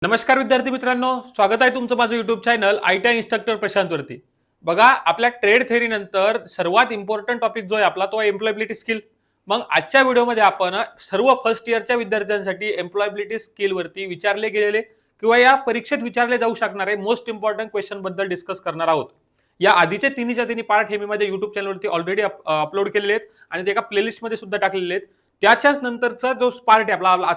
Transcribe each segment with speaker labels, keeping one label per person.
Speaker 1: नमस्कार विद्यार्थी मित्रांनो, स्वागत आहे तुमचं माझं YouTube channel IT instructor Prashant वरती. बघा, आपल्या ट्रेड थेअरी नंतर सर्वात इम्पॉर्टंट टॉपिक जो आहे आपला तो आहे एम्प्लॉयबिलिटी स्किल. मग आजच्या व्हिडिओमध्ये आपण सर्व फर्स्ट इयरच्या विद्यार्थ्यांसाठी एम्प्लॉयबिलिटी स्किल वरती विचारले गेलेले किंवा या परीक्षेत विचारले जाऊ शकणारे मोस्ट इम्पॉर्टंट क्वेश्चन बद्दल डिस्कस करणार आहोत. या आधीचे तिन्हीच्या तिन्ही पार्ट हे मी माझ्या युट्यूब चॅनलवरती ऑलरेडी अपलोड केलेले आहेत आणि ते एका प्लेलिस्टमध्ये सुद्धा टाकलेले आहेत. त्याच्याच नंतरचा जो पार्ट आहे आपला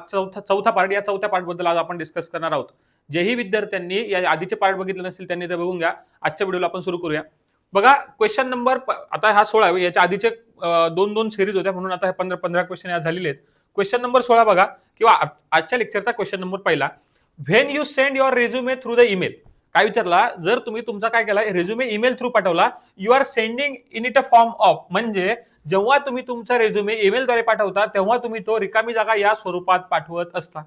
Speaker 1: चौथा पार्ट, या चौथ्या पार्ट बद्दल आज आपण डिस्कस करणार आहोत. जेही विद्यार्थ्यांनी या आधीचे पार्ट बघितले नसेल त्यांनी ते बघून घ्या. आजच्या व्हिडिओला आपण सुरू करूया. बघा, क्वेश्चन नंबर आता हा 16 आहे. याच्या आधीचे दोन दोन सिरीज होत्या म्हणून आता 15 क्वेश्चन या झालेले आहेत. क्वेश्चन नंबर 16 बघा, किंवा आजच्या लेक्चरचा क्वेश्चन नंबर पहिला. When you send your resume through the email. काय विचारला, जर तुम्ही तुमचा काय केला रेझ्युमे ईमेल थ्रू पाठवला, you are sending in it a form of, म्हणजे जेव्हा तुम्ही तुमचा रेझ्युमे ईमेलद्वारे पाठवता तेव्हा तुम्ही तो रिकामी जागा या स्वरूपात पाठवत असता.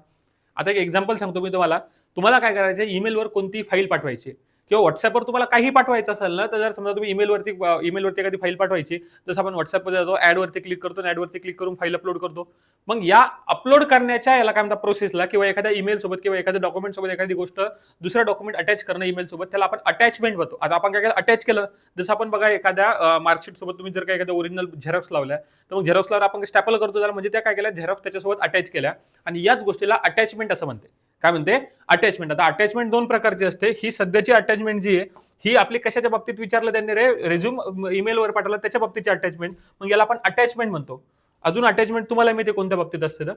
Speaker 1: आता एक एक्झाम्पल सांगतो मी तुम्हाला काय करायचं, ईमेलवर कोणती फाईल पाठवायची किंवा व्हॉट्सअपवर तुम्हाला काही पाठवायचं असेल ना, तर जर समजा तुम्ही ईमेलवरती एखादी फाईल पाठवायची, जसं आपण व्हॉट्सअपमध्ये जातो, ॲडवरती क्लिक करतो, ॲडवरती क्लिक करून फाईल अपलोड करतो. मग या अपलोड करण्याच्या याला काय म्हणतात प्रोसेसला, किंवा एखाद्या ईमेल सोबत किंवा एखाद्या डॉक्युमेंट सोबत एखादी गोष्ट दुसऱ्या डॉक्युमेंट अटॅच करणं ईमेल सोबत, त्याला आपण अटॅचमेंट म्हणतो. आता आपण काय केलं, अटॅच केलं. जसं आपण बघा एखाद्या मार्कशीट सोबत तुम्ही जर काय एखाद्या ओरिजिनल झेरॉक्स लावल्या, तर मग झेरॉक्सला आपण स्टॅपल करतो त्याला, म्हणजे त्या काय केल्या, झेरॉक्स त्याच्यासोबत अटॅच केल्या आणि याच गोष्टीला अटॅचमेंट असं म्हणते. काय म्हणते, अटॅचमेंट. आता अटॅचमेंट दोन प्रकारची असते. ही सध्याची अटॅचमेंट जी आहे ही आपली कशाच्या बाबतीत विचारलं त्यांनी, रेझ्युम ईमेलवर पाठवला त्याच्या बाबतीची अटॅचमेंट, मग याला आपण अटॅचमेंट म्हणतो. अजून अटॅचमेंट तुम्हाला माहिती कोणत्या बाबतीत असते तर.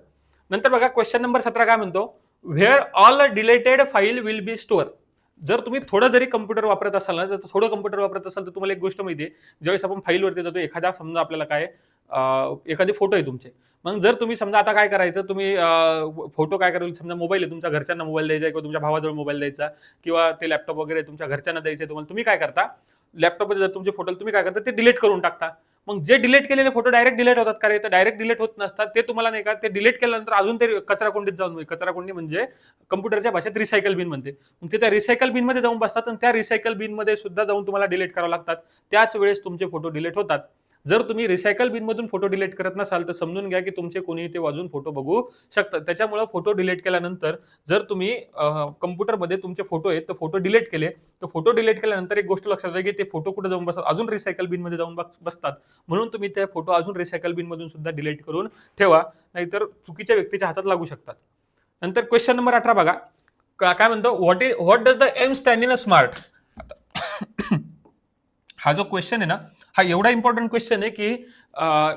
Speaker 1: नंतर बघा क्वेश्चन नंबर 17 काय म्हणतो, where all deleted file will be store. जर तुम्ही थोडं जरी कम्प्युटर वापरत असाल ना, जर थोडं कम्प्युटर वापरत असाल तर तुम्हाला एक गोष्ट माहिती आहे, ज्यावेळेस आपण फाईलवरती जातो, एखादा समजा आपल्याला काय एखादे फोटो आहे तुमचे, मग जर तुम्ही समजा आता काय करायचं, तुम्ही फोटो काय कराल, समजा मोबाईल आहे तुमच्या घरच्यांना मोबाईल द्यायचा किंवा तुमच्या भावाजवळ मोबाईल द्यायचा किंवा ते लॅपटॉप वगैरे तुमच्या घरच्यांना द्यायचे तुम्हाला, तुम्ही काय करता, लॅपटॉपमध्ये जर तुमचे फोटो तुम्ही काय करता, ते डिलीट करून टाकता. मग जे डिलीट केलेले फोटो डायरेक्ट डिलीट होतात का रे, तर डायरेक्ट डिलीट होत नसतात. ते तुम्हाला नाही का, ते डिलीट केल्यानंतर अजून ते कचरा कुंडीत जाऊन, कचरा कुंडी म्हणजे कम्प्युटरच्या भाषेत रिसायकल बिन म्हणते, मग ते त्या रिसायकल बिन मध्ये जाऊन बसतात आणि त्या रिसायकल बिन मध्ये सुद्धा जाऊन तुम्हाला डिलीट करावं लागतात. त्याच वेळेस तुमचे फोटो डिलीट होतात. जर तुम्ही रिसायकल बिन मधून फोटो डिलीट करत नसाल तर समजून घ्या की तुमचे कोणी ते वाजून फोटो बघू शकतात. त्याच्यामुळे फोटो डिलीट केल्यानंतर जर तुम्ही कम्प्युटरमध्ये तुमचे फोटो आहेत तर फोटो डिलीट केले, तर फोटो डिलीट केल्यानंतर एक गोष्ट लक्षात घ्या की ते फोटो कुठे जाऊन बसतात, अजून रिसायकल बिन मध्ये जाऊन बसतात. म्हणून तुम्ही ते फोटो अजून रिसायकल बिन मधून सुद्धा डिलीट करून ठेवा, नाहीतर चुकीच्या व्यक्तीच्या हातात लागू शकतात. नंतर क्वेश्चन नंबर 18 बघा, काय म्हणतो, what does the M stand in a SMART. हा जो क्वेश्चन आहे ना, हा एवढा इम्पॉर्टंट क्वेश्चन आहे की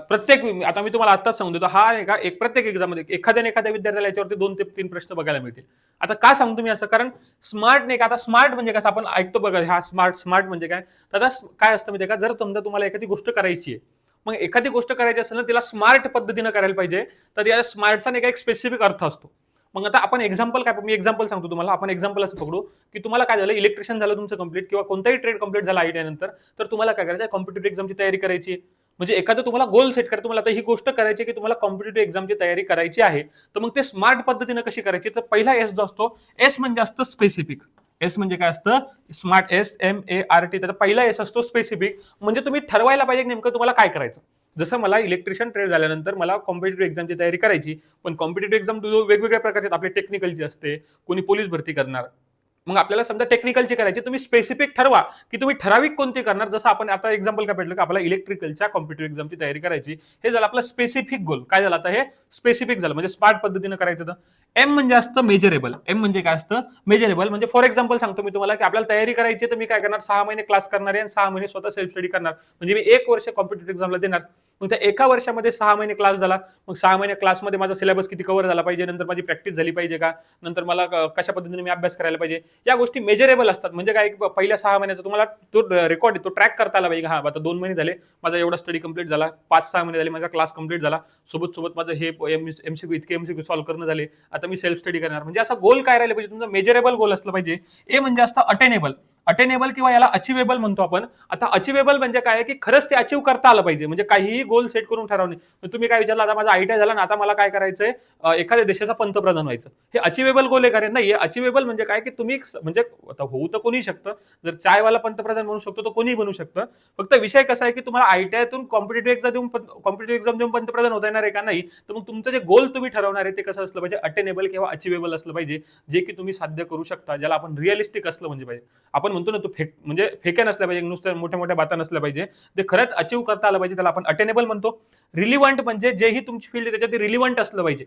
Speaker 1: प्रत्येक, आता मी तुम्हाला आत्ताच सांगून देतो, हा आहे का एक प्रत्येक एक्झाम मध्ये एखाद्या विद्यार्थ्याला याच्यावरती 2 ते 3 प्रश्न बघायला मिळतील. आता का सांगतो मी असं, कारण स्मार्ट नाही का, आता स्मार्ट म्हणजे कसं आपण ऐकतो बघा, हा स्मार्ट म्हणजे काय, तर आता काय असतं माहिती का, जर समजा तुम्हाला एखादी गोष्ट करायची आहे, मग एखादी गोष्ट करायची असेल ना, तिला स्मार्ट पद्धतीनं करायला पाहिजे, तर या स्मार्टचा नाही का एक स्पेसिफिक अर्थ असतो. मग आता आपण एक्झाम्पल काय, मी एक्झाम्पल सांगतो तुम्हाला, आपण एक्झाम्पल असं पकडू की तुम्हाला काय झालं, इलेक्ट्रिशियन झालं तुमचं कंप्लीट किंवा कोणताही ट्रेड कंप्लीट झाला आयटीआय नंतर, तर तुम्हाला काय करायचं, कॉम्पिटिटिव्ह एक्झामची तयारी करायची. म्हणजे एखादं तुम्हाला गोल सेट करा, तुम्हाला आता ही गोष्ट करायची की तुम्हाला कॉम्पिटिटिव्ह एक्झामची तयारी करायची आहे, तर मग ते स्मार्ट पद्धतीने कशी करायची, तर पहिला एस जो असतो, एस म्हणजे असतं स्पेसिफिक. एस म्हणजे काय असतं, स्मार्ट, SMART. त्याचा पहिला एस असतो स्पेसिफिक, म्हणजे तुम्ही ठरवायला पाहिजे नेमकं तुम्हाला काय करायचं. जसं मला इलेक्ट्रिशियन ट्रेड झाल्यानंतर मला कॉम्पिटिटिव्ह एक्झामची तयारी करायची, पण कॉम्पिटिटिव्ह एक्झाम वेगवेगळ्या प्रकारचे, आपली टेक्निकलची असते, कोणी पोलीस भरती करणार, मग आपल्याला समजा टेक्निकलची करायची, तुम्ही स्पेसिफिक ठरवा की तुम्ही ठराविक कोणती करणार. जसं आपण आता एक्झाम्पल काय भेटलं की आपल्याला इलेक्ट्रिकलच्या कॉम्पिटिटिव्ह एक्झामची तयारी करायची, हे झालं आपलं स्पेसिफिक गोल. काय झालं आता, हे स्पेसिफिक झालं, म्हणजे स्मार्ट पद्धतीने करायचं. तर एम म्हणजे असतं मेजरेबल. एम म्हणजे काय असतं, मेजरेबल. म्हणजे फॉर एक्झाम्पल सांगतो मी तुम्हाला की आपल्याला तयारी करायची, तर मी काय करणार, 6 महिने क्लास करणार आहे आणि 6 महिने स्वतः सेल्फ स्टडी करणार, म्हणजे मी 1 वर्ष कॉम्पिटिटिव्ह एक्झामला देणार. मग त्या एका वर्षामध्ये 6 महिने क्लास झाला, मग 6 महिने क्लासमध्ये माझा सिलेबस किती कव्हर झाला पाहिजे, नंतर माझी प्रॅक्टिस झाली पाहिजे का, नंतर मला कशा पद्धतीने मी अभ्यास करायला पाहिजे, या गोष्टी मेजरेबल असतात. म्हणजे काय, पहिल्या 6 महिन्याचा तुम्हाला तो रेकॉर्ड आहे, तो ट्रॅक करता आला पाहिजे. हा आता 2 महिने झाले माझा एवढा स्टडी कंप्लीट झाला, 5-6 महिने झाले माझा क्लास कंप्लीट झाला, सोबत माझं हे एमसीक्यू इतके एमसीक्यू सॉल्व्ह करणं झाले, आता मी सेल्फ स्टडी करणार. म्हणजे असा गोल काय राहिला पाहिजे तुमचा, मेजरेबल गोल असला पाहिजे. ए म्हणजे असतं अटेनेबल. अटेनेबल किंवा याला अचिवेबल म्हणतो आपण. आता अचिवेबल म्हणजे काय आहे की खरंच ते अचीव करता आलं पाहिजे, म्हणजे काहीही गोल सेट करून ठरवणे. तुम्ही काय विचारलं, आता माझा आयटीआय झाला ना, आता मला काय करायचंय, एखाद्या देशाचा पंतप्रधान व्हायचं, हे अचिवेबल गोल आहे का रे? नाही. अचिवेबल म्हणजे काय की तुम्ही म्हणजे आता होऊ तर कोणी शकतं, जर चायवाला पंतप्रधान बनू शकतो तर कोणी बनू शकतं. फक्त विषय कसा आहे की तुम्हाला आयटीआयतून कॉम्पिटेटिव्ह एक्झाम देऊन पंतप्रधान होता येणार आहे का? नाही. तर मग तुमचं जे गोल तुम्ही ठरवणार आहे ते कसं असलं पाहिजे, अटेनेबल किंवा अचिवेबल असलं पाहिजे, जे की तुम्ही साध्य करू शकता, ज्याला आपण रिअलिस्टिक असलं म्हणजे पाहिजे. आपण म्हणतो ना, तो म्हणजे फेके नसल्या पाहिजे, नुसत्या मोठ्या मोठ्या बाता नसल्या पाहिजे, ते खरंच अचीव करता आलं पाहिजे, त्याला आपण अटेनेबल म्हणतो. रिलिव्हंट म्हणजे जेही तुमची फील्ड आहे त्याच्यात रिलिव्हंट असलं पाहिजे.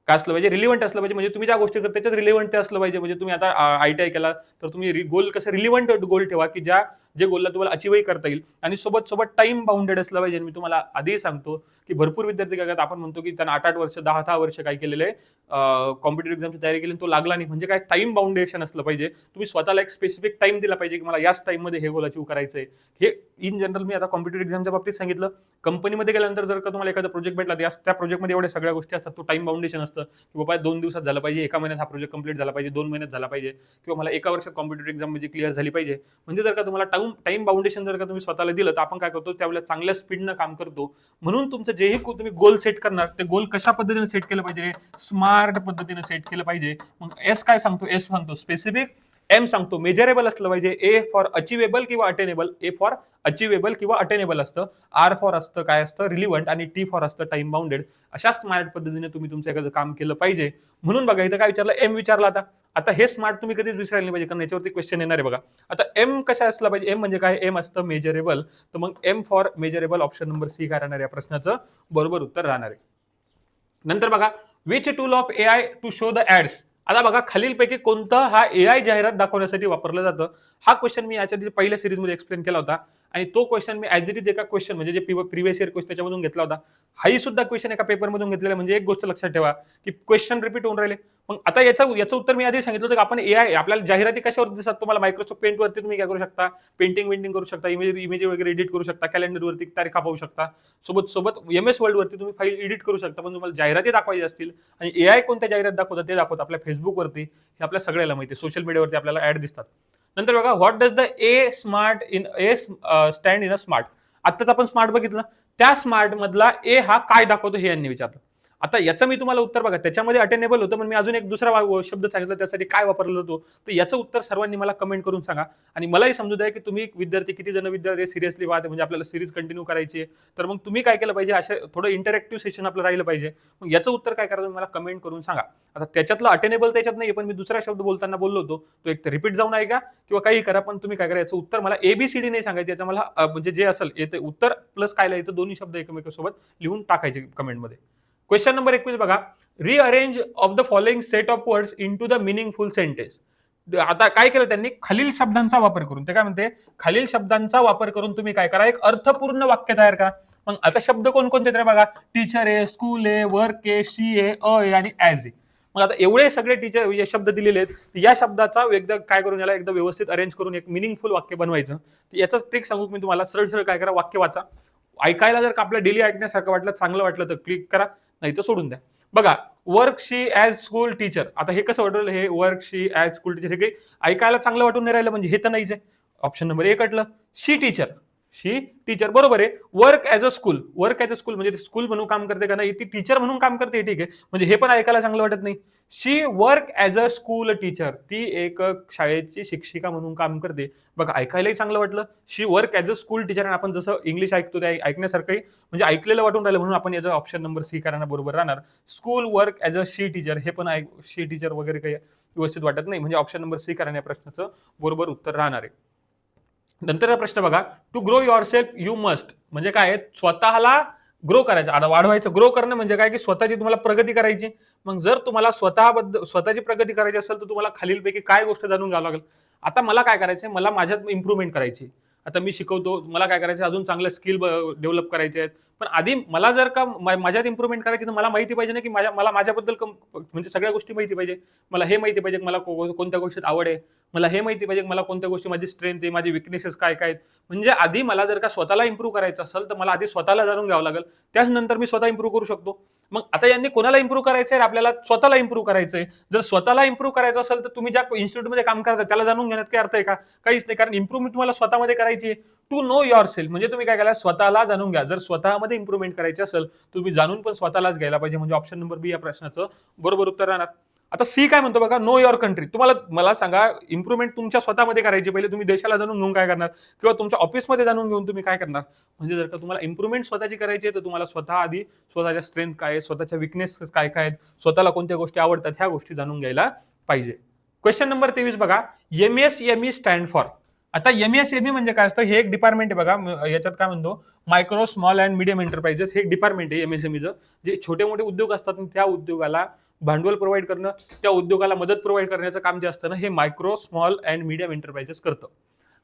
Speaker 1: काय असलं पाहिजे? रिलिव्हंट असलं पाहिजे, म्हणजे तुम्ही ज्या गोष्टी करता त्याच्यात रिलिव्हंट ते असलं पाहिजे. म्हणजे तुम्ही आता आयटीआय केला तर तुम्ही गोल कसं रिलिव्हंट गोल ठेवा की जे गोलला तुम्हाला अचीवही करता येईल, आणि सोबत टाइम बाउंडेड असलं पाहिजे. मी तुम्हाला आधीही सांगतो की भरपूर विद्यार्थी काय करतात, आपण म्हणतो की त्यांना 8-8 वर्ष 10-10 वर्ष काय केलेलं आहे, कॉम्पिटेटिव्ह एक्झामची तयारी केली, तो लागला नाही. म्हणजे काय, टाइम बाउंडेशन असलं पाहिजे. तुम्ही स्वतःला एक स्पेसिफिक टाइम दिला पाहिजे की मला याच टाइम मध्ये हे गोल अचीव करायचंय. हे इन जनरल मी आता कॉम्पिटेटिव्ह एक्झामच्या बाबतीत सांगितलं. कंपनीमध्ये गेल्यानंतर जर का तुम्हाला एखादा प्रोजेक्ट भेटला, त्या प्रोजेक्टमध्ये एवढ्या सगळ्या गोष्टी असतात, तो टाइम बाउंडेशन असतं की बाबा 2 दिवसात झाला पाहिजे, 1 महिन्यात हा प्रोजेक्ट कंप्लीट झाला पाहिजे, 2 महिन्यात झाला पाहिजे, किंवा मला 1 वर्षात कॉम्पिटेटिव्ह एक्झाम म्हणजे क्लिअर झाली पाहिजे. म्हणजे जर का तुम्हाला टाइम बाउंडेशन जर का तुम्ही स्वतःला दिलं, तर आपण काय करतो, त्यावेळेला चांगल्या स्पीडनं काम करतो. म्हणून तुमचं जेही तुम्ही गोल सेट करणार, ते गोल कशा पद्धतीने सेट केलं पाहिजे, स्मार्ट पद्धतीने सेट केलं पाहिजे. मग एस काय सांगतो, एस सांगतो स्पेसिफिक, एम सांगतो मेजरेबल असलं पाहिजे, ए फॉर अचिवेबल किंवा अटेनेबल, ए फॉर अचिवेबल किंवा अटेनेबल असतं, आर फॉर असतं काय असतं, रिलिव्हंट, आणि टी फॉर असतं टाइम बाउंडेड. अशा स्मार्ट पद्धतीने तुम्ही तुमचं एखादं काम केलं पाहिजे. म्हणून बघा इथं काय विचारलं, एम विचारला. आता हे स्मार्ट तुम्ही कधीच विसरायला नाही पाहिजे, कारण याच्यावरती क्वेश्चन येणार आहे बघा. आता एम कशा असला पाहिजे, एम म्हणजे काय, एम असतं मेजरेबल. तर मग M for measurable, option number C काय राहणार, या प्रश्नाचं बरोबर उत्तर राहणार आहे. नंतर बघा, which tool of AI to show the ads. आता बघा, खालीलपैकी कोणतं हा एआय जाहिरात दाखवण्यासाठी वापरलं जातं. हा क्वेश्चन मी याच्या पहिल्या सिरीजमध्ये एक्सप्लेन केला होता, आणि तो question me as it is एका क्वेश्चन म्हणजे जे प्रिव्हियस इयर क्वेश्चन त्याच्यामधून घेतला होता. हाही सुद्धा क्वेश्चन एका पेपरमधून घेतलेला. म्हणजे एक गोष्ट लक्षात ठेवा की क्वेश्चन रिपीट होऊन राहिले. मग आता याचं उत्तर मी आधी सांगितलं होतं की आपण एआय, आपल्याला जाहिराती कशावर दिसतात तुम्हाला, मायक्रोसॉफ्ट पेंट वरती तुम्ही काय करू शकता, पेंटिंग करू शकता, इमेज वगैरे एडिट करू शकता, कॅलेंडर वरती तारीखा पाहू शकता, सोबत MS वर्ड वरती तुम्ही फाईल एडिट करू शकता. पण तुम्हाला जाहिराती दाखवायची असतील, आणि एआय कोणत्या जाहिरात दाखवतात ते दाखवतात आपल्या फेसबुक वरती, हे आपल्या सगळ्याला माहिती आहे, सोशल मीडियावरती आपल्याला ऍड दिसतात. नंतर बघा, what does the A stand in a smart. आत्ताच आपण स्मार्ट बघितलं, त्या स्मार्ट मधला ए हा काय दाखवतो हे यांनी विचारलं. आता याचं मी तुम्हाला उत्तर बघा, त्याच्यामध्ये अटेनेबल होतं, पण मी अजून एक दुसरा शब्द सांगितला त्यासाठी काय वापरलं होतो, तर याचं उत्तर सर्वांनी मला कमेंट करून सांगा. आणि मलाही समजू द्या की तुम्ही विद्यार्थी किती जण विद्यार्थी सिरियसली वाहते, म्हणजे आपल्याला सिरीज कंटिन्यू करायची आहे, तर मग तुम्ही काय केलं पाहिजे, असे थोडं इंटरॅक्टिव्ह सेशन आपलं राहिलं पाहिजे. मग याचं उत्तर काय करायचं मला कमेंट करून सांगा. आता त्याच्यातलं अटेनेबल त्याच्यात नाही, पण मी दुसरा शब्द बोलताना बोललो होतो, तो एक रिपीट जाऊन आहे का किंवा काही करा, पण तुम्ही काय करा, याचं उत्तर मला ABCD नाही सांगायचं, याचं मला म्हणजे जे असेल येते उत्तर प्लस काय लिहायचं, दोन्ही शब्द एकमेकांसोबत लिहून टाकायचे कमेंटमध्ये. क्वेश्चन नंबर 21 बघा, rearrange of the following set of words into the meaningful sentence. आता काय केलं त्यांनी, खालील शब्दांचा वापर करून, ते काय म्हणते, खालील शब्दांचा वापर करून तुम्ही काय करा, एक अर्थपूर्ण वाक्य तयार करा. मग आता शब्द कोणकोणते तर बघा, टीचर आहे, स्कूल आहे, वर्क आहे, शी आहे, आहे आणि ऍज आहे. मग आता एवढे सगळे टीचर शब्द दिलेले आहेत, या शब्दाचा एकदा काय करून याला एकदा व्यवस्थित अरेंज करून एक मिनिंगफुल वाक्य बनवायचं. याचाच ट्रिक सांगू मी तुम्हाला, सरळ काय करा, वाक्य वाचा. ऐकायला जर का आपल्या डेली ऐकण्यासारखं वाटलं, चांगलं वाटलं तर क्लिक करा, नाही तर सोडून द्या. बघा, वर्क शी ऍज स्कूल टीचर. आता हे कसं वाटलं, हे वर्क शी ऍज स्कूल टीचर, हे काही ऐकायला चांगलं वाटून नाही राहिलं, म्हणजे हे तर नाहीच आहे. ऑप्शन नंबर 1 कटलं. शी टीचर बरोबर आहे. वर्क ऍज अ स्कूल म्हणजे स्कूल म्हणून काम करते का, नाही ती टीचर म्हणून काम करते, ठीक आहे, म्हणजे हे पण ऐकायला चांगलं वाटत नाही. She work as a school teacher, ती एक शाळेची शिक्षिका म्हणून काम करते. बघा, ऐकायलाही चांगलं वाटलं. She work as a school teacher, आणि आपण जसं इंग्लिश ऐकतो ते ऐकण्यासारखंही म्हणजे ऐकलेलं वाटून राहिलं, म्हणून आपण याचं ऑप्शन नंबर सी करायला बरोबर राहणार. स्कूल वर्क ऍज अ शी टीचर, हे पण शी टीचर वगैरे काही व्यवस्थित वाटत नाही, म्हणजे ऑप्शन नंबर सी करायला या प्रश्नाचं बरोबर उत्तर राहणार आहे. नंतरचा प्रश्न बघा, to grow yourself you must, म्हणजे काय, स्वतःला ग्रो करायचं, आता वाढवायचं. ग्रो करणं म्हणजे काय की स्वतःची तुम्हाला प्रगती करायची. मग जर तुम्हाला स्वतःची प्रगती करायची असेल, तर तुम्हाला खालीलपैकी काय गोष्ट जाणून घ्यावं लागेल. आता मला काय करायचंय, मला माझ्यात इम्प्रूव्हमेंट करायची. आता मी शिकवतो, मला काय करायचं, अजून चांगलं स्किल डेव्हलप करायचे आहेत, पण आधी मला जर का माझ्यात इम्प्रुव्हमेंट करायची तर मला माहिती पाहिजे ना की मला माझ्याबद्दल म्हणजे सगळ्या गोष्टी माहिती पाहिजे. मला हे माहिती पाहिजे की मला कोणत्या गोष्टीत आवड आहे, मला हे माहिती पाहिजे की मला कोणत्या गोष्टी माझी स्ट्रेंथ आहे, माझी विकनेसेस काय काय आहेत. म्हणजे आधी मला जर का स्वतःला इम्प्रूव्ह करायचं असेल तर मला आधी स्वतःला जाणून घ्यावं लागेल, त्याच नंतर मी स्वतः इम्प्रूव्ह करू शकतो. मग आता यांनी कोणाला इम्प्रूव्ह करायचंय? आपल्याला स्वतःला इम्प्रूव्ह करायचंय. जर स्वतःला इम्प्रूव्ह करायचं असेल तर तुम्ही ज्या इन्स्टिट्यूटमध्ये काम करता त्याला जाणून घेण्यात काय अर्थ आहे का? काहीच नाही, कारण इम्प्रूव्हमेंट तुम्हाला स्वतःमध्ये करायची आहे. टू नो युअर सेल्फ म्हणजे तुम्ही काय केला, स्वतःला जाणून घ्या. जर स्वतःमध्ये इम्प्रूव्हमेंट करायची असेल तुम्ही जाणून पण स्वतःलाच घ्यायला पाहिजे. म्हणजे ऑप्शन नंबर बी या प्रश्नाचं बरोबर उत्तर राहणार. आता सी काय म्हणतो बघा, नो युअर कंट्री. तुम्हाला मला सांगा, इम्प्रूव्हमेंट तुमच्या स्वतःमध्ये करायची, पहिले तुम्ही देशाला जाणून घेऊन काय करणार, किंवा तुमच्या ऑफिसमध्ये जाणून घेऊन तुम्ही काय करणार. म्हणजे जर का तुम्हाला इम्प्रूव्हमेंट स्वतःची करायची आहे तर तुम्हाला स्वतः आधी स्वतःच्या स्ट्रेंथ काय आहे, स्वतःच्या विकनेस काय काय आहेत, स्वतःला कोणत्या गोष्टी आवडतात ह्या गोष्टी जाणून घ्यायला पाहिजे. क्वेश्चन नंबर 23 बघा, MSME स्टँड फॉर. आता MSME म्हणजे काय असतं, हे एक डिपार्टमेंट आहे बघा. याच्यात काय म्हणतो, micro small and medium enterprises. हे एक डिपार्टमेंट आहे MSMEचं. जे छोटे मोठे उद्योग असतात त्या उद्योगाला भांडवल प्रोव्हाइड करणं, त्या उद्योगाला मदत प्रोव्हाइड करण्याचं काम जे असतं ना, हे micro small and medium enterprises करतं.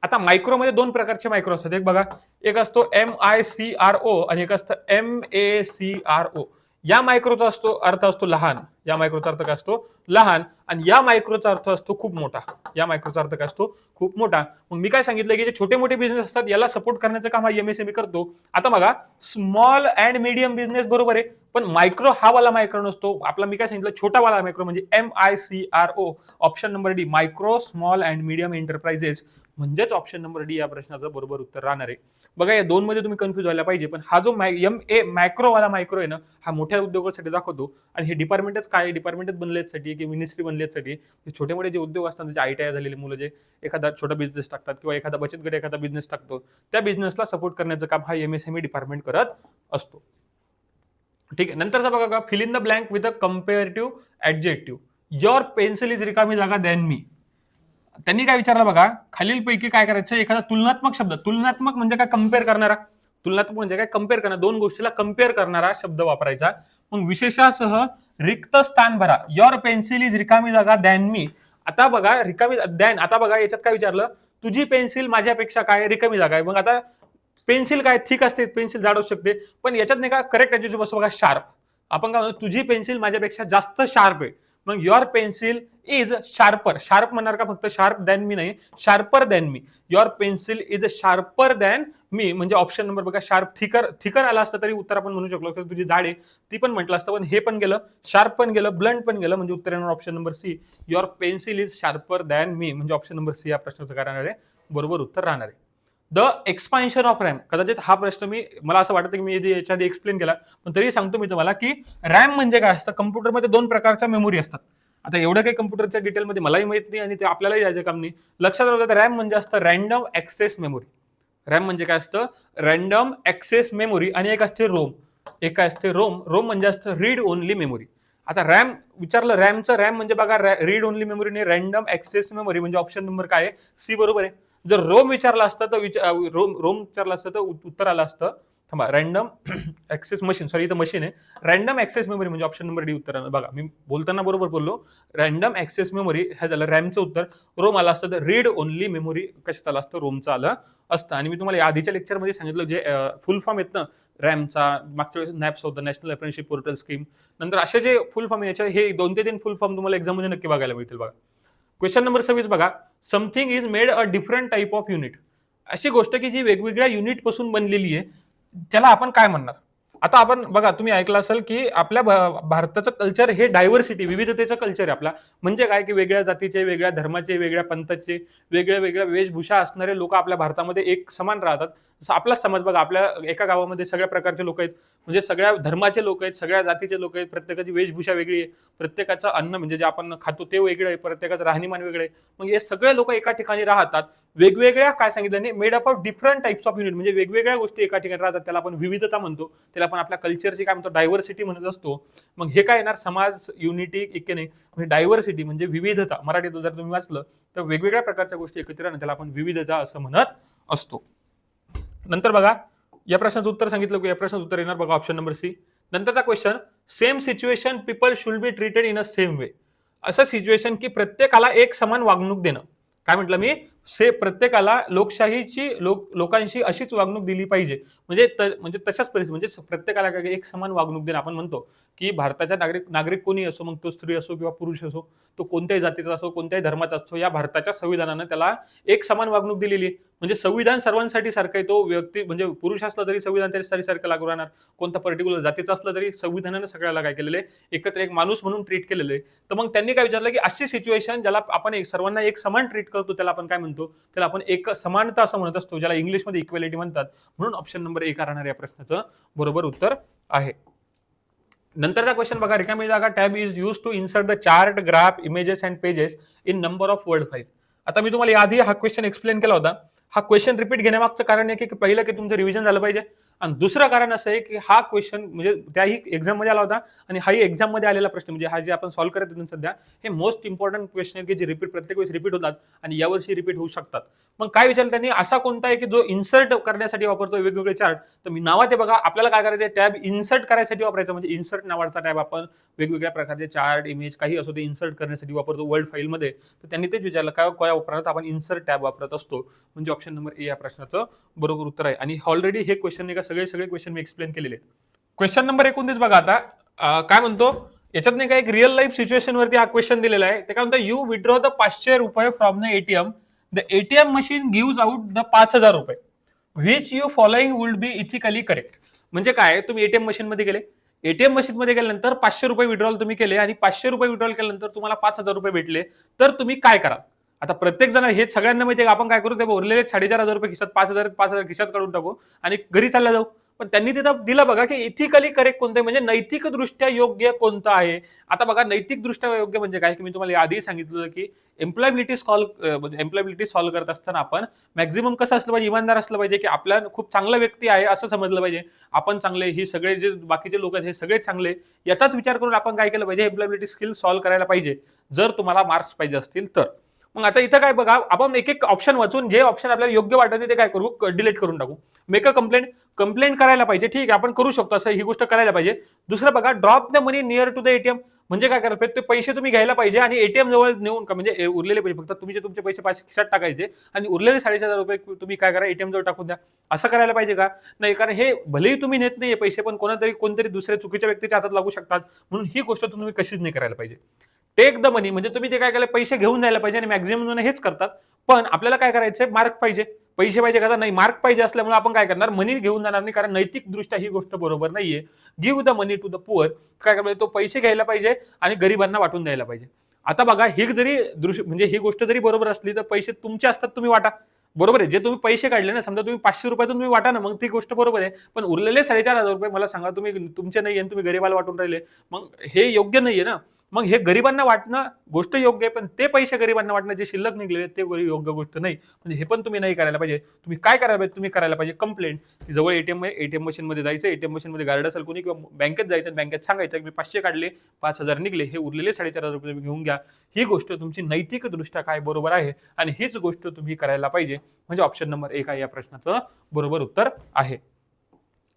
Speaker 1: आता मायक्रोमध्ये दोन प्रकारचे मायक्रो असतात. एक बघा, एक असतो MICRO आणि एक असतं MACRO. या मायक्रोचा अर्थ असतो लहान, या मायक्रोचा अर्थ काय असतो, लहान. आणि या मायक्रोचा अर्थ असतो खूप मोठा. या मायक्रोचा अर्थ काय असतो, खूप मोठा. मग मी काय सांगितलं की जे छोटे मोठे बिझनेस असतात याला सपोर्ट करण्याचं काम हा MSME करतो. आता बघा, स्मॉल अँड मीडियम बिझनेस बरोबर आहे, पण मायक्रो हा वाला मायक्रो नसतो आपला. मी काय सांगितलं, छोटा वाला मायक्रो म्हणजे MICRO. Option number D, micro small and medium enterprises, म्हणजेच ऑप्शन नंबर डी या प्रश्नाचं बरोबर उत्तर राहणार आहे. बघा, या दोन मध्ये तुम्ही कन्फ्युज व्हायला पाहिजे, पण हा जो मॅक्रो वाला मायक्रो आहे ना, हा मोठ्या उद्योगासाठी दाखवतो. आणि हे डिपार्टमेंटच काय, डिपार्टमेंटच बनल्यासाठी की मिनिस्ट्री बनल्यासाठी. छोटे मोठे जे उद्योग असतात, जे ITI झालेले मुलं जे एखादा छोटा बिझनेस टाकतात किंवा एखादा बचत गट एखादा बिझनेस टाकतो, त्या बिझनेसला सपोर्ट करण्याचं काम हा MSME डिपार्टमेंट करत असतो. ठीक आहे. नंतरचा बघा, fill in the blank with a comparative adjective. Your pencil is रिकामी जागा दॅन मी. त्यांनी काय विचारलं बघा, खालीलपैकी काय करायचं, एखादा तुलनात्मक शब्द. तुलनात्मक म्हणजे काय, कम्पेअर करणारा. तुलनात्मक म्हणजे काय, कम्पेअर करणारा, दोन गोष्टीला कम्पेअर करणारा शब्द वापरायचा. मग विशेषासह रिक्त स्थान भरा. युअर पेन्सिल इज रिकामी जागा दॅन मी. आता बघा, रिकामी दॅन, आता बघा याच्यात काय विचारलं, तुझी पेन्सिल माझ्यापेक्षा काय रिकामी जागा आहे. मग आता पेन्सिल काय ठीक असते, पेन्सिल जाड असू शकते, पण याच्यात नाही का करेक्ट ऍडजेक्टिव्ह बसतो बघा, शार्प. आपण काय म्हणतो, तुझी पेन्सिल माझ्यापेक्षा जास्त शार्प आहे. मग your pencil is sharper. Sharp म्हणणार का फक्त, शार्प दॅन मी नाही, sharper than me. Your pencil is sharper than me, म्हणजे ऑप्शन नंबर बघा, शार्प. थिकर आला असतं तरी उत्तर आपण म्हणू शकलो, तुझी जाड आहे ती पण म्हटलं असतं, पण हे पण गेलं, शार्प पण गेलं, ब्लंट पण गेलं, म्हणजे उत्तर येणार option number C. Your pencil is sharper than me, म्हणजे ऑप्शन नंबर सी या प्रश्नाचं काय राहणार आहे, बरोबर उत्तर राहणार आहे. The expansion of RAM. कदाचित हा प्रश्न मला असं वाटतं की मी याच्या आधी एक्सप्लेन केला, पण तरी सांगतो मी तुम्हाला की रॅम म्हणजे काय असतं. कम्प्युटरमध्ये दोन प्रकारच्या मेमोरी असतात. आता एवढं काही कम्प्युटरच्या डिटेलमध्ये मलाही माहित नाही आणि ते आपल्यालाही जायचं काम नाही. लक्षात राहतं, रॅम म्हणजे असतं रॅन्डम ऍक्सेस मेमोरी. रॅम म्हणजे काय असतं, रॅन्डम ऍक्सेस मेमोरी. आणि एक असते रोम. एक काय असते, रोम म्हणजे असतं रीड ओनली मेमोरी. आता रॅम विचारलं, रॅम म्हणजे बघा, रीड ओनली मेमोरी नाही, रॅन्डम ऍक्सेस मेमोरी, म्हणजे ऑप्शन नंबर काय आहे, सी बरोबर आहे. जर रोम विचारला असतं तर रोम विचारला असतं तर उत्तर आलं असतं, थांबा, रॅन्डम ऍक्सेस मशीन, सॉरी इथं मशीन आहे. रॅन्डम ऍक्सेस मेमोरी म्हणजे ऑप्शन नंबर डी उत्तर. बघा, मी बोलताना बरोबर बोललो, रॅन्डम ऍक्सेस मेमोरी हे झालं रॅमचं उत्तर. रोम आलं असतं तर रीड ओनली मेमोरी कशाचं आलं असतं, रोमचं आलं असतं. आणि मी तुम्हाला आधीच्या लेक्चरमध्ये सांगितलं, जे फुल फॉर्म आहेत ना रॅमचा, मागच्या वेळेस नॅप्स होतं, नॅशनल अप्रेंटिसशिप पोर्टल स्कीम, नंतर असे जे फुल फॉर्म याच्या, हे 2 ते 3 फुल फॉर्म तुम्हाला एक्झाममध्ये नक्की बघायला मिळतील. बघा, क्वेश्चन नंबर 26 बघा, something is made a different type of unit. अशी गोष्ट की जी वेगवेगळ्या युनिट पासून बनलेली आहे, त्याला आपण काय म्हणणार. आता आपण बघा, तुम्ही ऐकलं असेल की आपल्या भारताचं कल्चर हे डायव्हर्सिटी, विविधतेचं कल्चर आहे आपला. म्हणजे काय की वेगळ्या जातीचे, वेगळ्या धर्माचे, वेगळ्या पंथाचे, वेगळ्या वेगळ्या वेशभूषा असणारे लोक आपल्या भारतामध्ये एक समान राहतात. जसं आपला समाज बघा, आपल्या एका गावामध्ये सगळ्या प्रकारचे लोक आहेत, म्हणजे सगळ्या धर्माचे लोक आहेत, सगळ्या जातीचे लोक आहेत, प्रत्येकाची वेशभूषा वेगळी आहे, प्रत्येकाचं अन्न म्हणजे जे आपण खातो ते वेगळं आहे, प्रत्येकाचं राहणीमान वेगळं आहे. मग हे सगळे लोक एका ठिकाणी राहतात, वेगवेगळ्या, काय सांगितलं, made up of different types of unit, म्हणजे वेगवेगळ्या गोष्टी एका ठिकाणी राहतात, त्याला आपण विविधता म्हणतो, त्याला आपण आपल्या कल्चरची काय म्हणतो, डायव्हर्सिटी म्हणत असतो. मग हे काय येणार, समाज, युनिटी, एक नाही, म्हणजे डायव्हर्सिटी म्हणजे विविधता. मराठीत जर तुम्ही वाचलं तर वेगवेगळ्या प्रकारच्या गोष्टी एकत्र राहणं, त्याला आपण विविधता असं म्हणत असतो. नंतर बघा, या प्रश्नाचं उत्तर सांगितलं की या प्रश्नाचं उत्तर येणार बघा, ऑप्शन नंबर सी. नंतरचा question, same situation people should be treated in a same way. असं सिच्युएशन की प्रत्येकाला एक समान वागणूक देणं. काय म्हटलं मी, प्रत्येकाला लोकशाहीची लोकांशी अशीच वागणूक दिली पाहिजे. म्हणजे तशाच परिस्थिती म्हणजे प्रत्येकाला काय एक समान वागणूक देणं. आपण म्हणतो की भारताचा नागरिक नागरिक कोणी असो, मग तो स्त्री असो किंवा पुरुष असो, तो कोणत्याही जातीचा असो, कोणत्याही धर्माचा असो, या भारताच्या संविधानानं त्याला एक समान वागणूक दिलेली आहे. म्हणजे संविधान सर्वांसाठी सारखं आहे. तो व्यक्ती म्हणजे पुरुष असला तरी संविधान त्याच्यासाठी सारखं लागू राहणार. कोणता पर्टिक्युलर जातीचा असला तरी संविधानानं सगळ्याला काय केलेलं आहे, एकत्र एक माणूस म्हणून ट्रीट केलेलं आहे. तर मग त्यांनी काय विचारलं की अशी सिच्युएशन ज्याला आपण सर्वांना एक समान ट्रीट करतो त्याला आपण काय म्हणतो, त्याला आपण एक समानता असं म्हणत असतो, ज्याला इंग्लिशमध्ये इक्वॅलिटी म्हणतात. म्हणून ऑप्शन नंबर एक राहणार या प्रश्नाचं बरोबर उत्तर आहे. नंतरचा क्वेश्चन बघा, रिकामी जागा tab is use to insert the chart, graph, images and pages in number of word file. आता मी तुम्हाला आधी हा क्वेश्चन एक्सप्लेन केला होता. हा क्वेश्चन रिपीट घेण्यामागचं कारण आहे की पहिलं की तुमचं रिव्हिजन झालं पाहिजे, आणि दुसरं कारण असं आहे की हा क्वेश्चन म्हणजे त्याही एक्झाम मध्ये आला होता आणि हाही एक्झाम मध्ये आलेला प्रश्न, म्हणजे हा जे आपण सॉल्व्ह करत होतो सध्या, हे मोस्ट इम्पॉर्टंट क्वेश्चन आहे की जे प्रत्येक वेळेस रिपीट होतात आणि यावर्षी रिपीट होऊ शकतात. मग काय विचारलं त्यांनी, असा कोणता आहे की जो इन्सर्ट करण्यासाठी वापरतो वेगवेगळे चार्ट. तर मी नावात आहे बघा, आपल्याला काय करायचं, टॅब इन्सर्ट करायसाठी वापरायचं. म्हणजे इन्सर्ट नावाचा टॅब आपण वेगवेगळ्या प्रकारचे चार्ट, इमेज काही असो ते इन्सर्ट करण्यासाठी वापरतो वर्ड फाईल मध्ये. तर त्यांनी तेच विचारलं काय वापरतात, आपण इन्सर्ट टॅब वापरत असतो. म्हणजे ऑप्शन नंबर ए या प्रश्नाचं बरोबर उत्तर आहे. आणि ऑलरेडी हे क्वेश्चन सगळे क्वेश्चन मी एक्सप्लेन केलेले. क्वेश्चन नंबर 29 बघा आता, काय म्हणतो याच्यात नाही का, एक रिअल लाईफ सिच्युएशन वरती हा क्वेश्चन दिलेला आहे. ते काय म्हणतो, यू विड्रॉ द 500 रुपये from the ATM, the ATM machine gives out the 5,000 रुपये, which you following would be ethically correct. म्हणजे काय, तुम्ही एटीएम मशीन मध्ये गेले, एटीएम मशीन मध्ये गेल्यानंतर 500 रुपये विड्रॉल तुम्ही केले आणि 500 रुपये विड्रॉल केल्यानंतर तुम्हाला 5,000 रुपये भेटले, तर तुम्ही काय कराल. आता प्रत्येक जण हे सगळ्यांना माहिती आहे, आपण काय करू, ते उरलेले 4,500 रुपये खिशात, 5,000 खिशात काढून टाकू आणि घरी चालला जाऊ. पण त्यांनी तिथं दिलं बघा की इथिकली करेक्ट कोणतं आहे, म्हणजे नैतिकदृष्ट्या योग्य कोणतं आहे. आता बघा, नैतिकदृष्ट्या योग्य म्हणजे काय, की मी तुम्हाला आधी सांगितलं की एम्प्लॉयबिलिटी सॉल्व्ह करत असताना आपण मॅक्झिमम कसं असलं पाहिजे, इमानदार असलं पाहिजे, की आपला खूप चांगला व्यक्ती आहे असं समजलं पाहिजे. आपण चांगले, ही सगळे जे बाकीचे लोक आहेत हे सगळे चांगले, याचाच विचार करून आपण काय केलं पाहिजे, एम्प्लॉयबिलिटी स्किल सॉल्व्ह करायला पाहिजे, जर तुम्हाला मार्क्स पाहिजे असतील तर. मग आता इथं काय बघा, आपण एक एक ऑप्शन वाचून जे ऑप्शन आपल्याला योग्य वाटत ते काय करू, डिलीट करून टाकू. मेक अ कंप्लेंट करायला पाहिजे, ठीक आहे, आपण करू शकतो, असं ही गोष्ट करायला पाहिजे. दुसरं बघा, drop the money near to the ATM. म्हणजे काय करायला पाहिजे, ते पैसे तुम्ही घ्यायला पाहिजे आणि एटीएम जवळ नेऊन का, म्हणजे उरलेले पैसे फक्त तुम्ही तुमचे पैसे खिशात टाकायचे आणि उरलेले 4,500 रुपये तुम्ही काय करा, एटीएम जवळ टाकून द्या. असं करायला पाहिजे का, नाही, कारण हे भलेही तुम्ही नेत नाहीये पैसे, पण कोणतरी दुसऱ्या चुकीच्या व्यक्तीच्या हातात लागू शकतात. म्हणून ही गोष्ट तुम्ही कशीच नाही करायला पाहिजे. टेक द मनी म्हणजे तुम्ही ते काय केलं, पैसे घेऊन जायला पाहिजे, आणि मॅक्झिमम जण हेच करतात. पण आपल्याला काय करायचंय, मार्क पाहिजे, पैसे पाहिजे का, नाही मार्क पाहिजे असल्यामुळे आपण काय करणार, मनी घेऊन जाणार नाही, कारण नैतिकदृष्ट्या ही गोष्ट बरोबर नाहीये. Give the money to the poor, काय करायला, तो पैसे घ्यायला पाहिजे आणि गरिबांना वाटून द्यायला पाहिजे. आता बघा, ही जरी म्हणजे ही गोष्ट जरी बरोबर असली तर पैसे तुमचे असतात, तुम्ही वाटा, बरोबर आहे. जे तुम्ही पैसे काढले ना, समजा तुम्ही 500 रुपयातून तुम्ही वाटा ना, मग ती गोष्ट बरोबर आहे. पण उरलेले 4,500 रुपये मला सांगा, तुम्ही तुमचे नाही आणि तुम्ही गरिबाला वाटून राहिले, मग हे योग्य नाहीये ना. मग हे गरिबांना वाटणं गोष्ट योग्य आहे, पण ते पैसे गरिबांना वाटणं जे शिल्लक निघलेले ते योग्य गोष्ट नाही. म्हणजे हे पण तुम्ही नाही करायला पाहिजे. तुम्ही काय करायला पाहिजे, तुम्ही करायला पाहिजे कंप्लेंट. जवळ एटीएम आहे, एटीएम मशीन मध्ये जायचं, एटीएम मशीन मध्ये गार्ड असेल कोणी किंवा बँकेत जायचं, बँकेत सांगायचं की मी 500 काढले, 5,000 निघले, हे उरलेले 4,500 रुपये तुम्ही घेऊन घ्या. ही गोष्ट तुमची नैतिकदृष्ट्या काय बरोबर आहे आणि हीच गोष्ट तुम्ही करायला पाहिजे. म्हणजे ऑप्शन नंबर 1 या प्रश्नाचं बरोबर उत्तर आहे.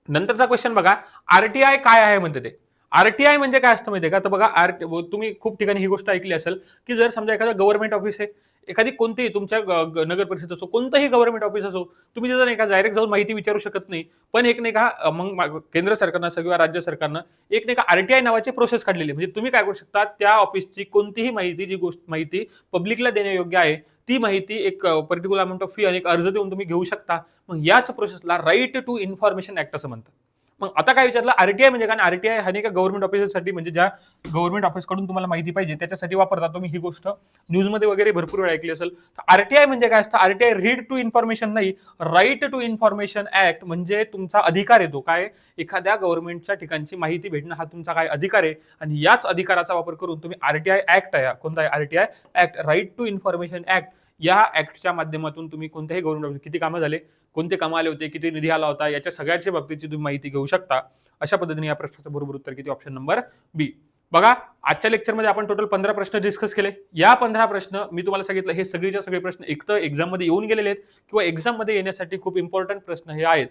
Speaker 1: नंतरचा क्वेश्चन बघा, आरटीआय काय आहे म्हणते ते. आरटीआय म्हणजे काय असतं माहितीये का, तर बघा तुम्ही खूप ठिकाणी ही गोष्ट ऐकली असेल की जर समजा एखादा गव्हर्नमेंट ऑफिस आहे, एखादी कोणतीही तुमच्या नगर परिषद असो, कोणतंही गव्हर्नमेंट ऑफिस असो, तुम्ही तिथं नाही का डायरेक्ट जाऊन माहिती विचारू शकत नाही. पण एक नाही का, मग केंद्र सरकारनं किंवा राज्य सरकारनं एक नाही का आरटीआय नावाची प्रोसेस काढलेली. म्हणजे तुम्ही काय करू शकता, त्या ऑफिसची कोणतीही माहिती, जी गोष्ट माहिती पब्लिकला देण्यायोग्य आहे, ती माहिती एक पर्टिक्युलर अमाऊंट ऑफ फी आणि एक अर्ज देऊन तुम्ही घेऊ शकता. मग याच प्रोसेसला राईट टू इन्फॉर्मेशन ऍक्ट असं म्हणतात. मग आता काय विचारलं, आरटीआय म्हणजे काय, आरटीआय हा नाही का गव्हर्नमेंट ऑफिससाठी, म्हणजे ज्या गव्हर्नमेंट ऑफिसकडून तुम्हाला माहिती पाहिजे त्याच्यासाठी वापरतात. तुम्ही ही गोष्ट न्यूजमध्ये वगैरे भरपूर वेळ ऐकली असेल. आरटीआय म्हणजे काय असतं, आरटीआय रीड टू इन्फॉर्मेशन नाही, राईट टू इन्फॉर्मेशन ऍक्ट. म्हणजे तुमचा अधिकार येतो काय, एखाद्या गव्हर्नमेंटच्या ठिकाणची माहिती भेटणं हा तुमचा काय अधिकार आहे, आणि याच अधिकाराचा वापर करून तुम्ही आरटीआय ऍक्ट आहे, कोणता आहे RTI act, right to information act, या ऍक्टच्या माध्यमातून तुम्ही कोणत्याही गव्हर्नमेंट किती कामं झाले, कोणते कामं आले होते, किती निधी आला होता, याच्या सगळ्याच्या बाबतीची तुम्ही माहिती घेऊ शकता. अशा पद्धतीने या प्रश्नाचं बरोबर उत्तर किती, ऑप्शन नंबर बी. बघा, आजच्या लेक्चरमध्ये आपण टोटल 15 प्रश्न डिस्कस केले. या 15 प्रश्न मी तुम्हाला सांगितलं हे सगळेच्या सगळे प्रश्न एक तर एक्झाम मध्ये येऊन गेलेले आहेत किंवा एक्झाम मध्ये येण्यासाठी खूप इम्पॉर्टंट प्रश्न हे आहेत.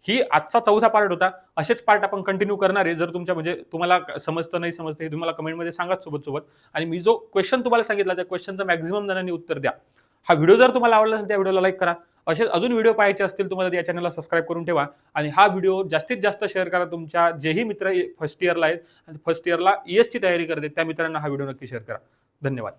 Speaker 1: ही आजचा 4था पार्ट होता. असेच पार्ट आपण कंटिन्यू करणार आहे. जर तुमच्या म्हणजे तुम्हाला समजतं नाही समजतं हे तुम्हाला कमेंटमध्ये सांगा सोबत. आणि मी जो क्वेश्चन तुम्हाला सांगितला त्या क्वेश्चनचं मॅक्झिमम जणांनी उत्तर द्या. हा व्हिडिओ जर तुम्हाला आवडला असेल त्या व्हिडिओला लाईक करा. असेच अजून व्हिडिओ पाहायचे असतील तुम्हाला या चॅनलला सबस्क्राईब करून ठेवा आणि हा व्हिडिओ जास्तीत जास्त शेअर करा तुमच्या जेही मित्र फर्स्ट इयरला आहेत आणि फर्स्ट इयरला ES ची तयारी करते त्या मित्रांना हा व्हिडिओ नक्की शेअर करा. धन्यवाद.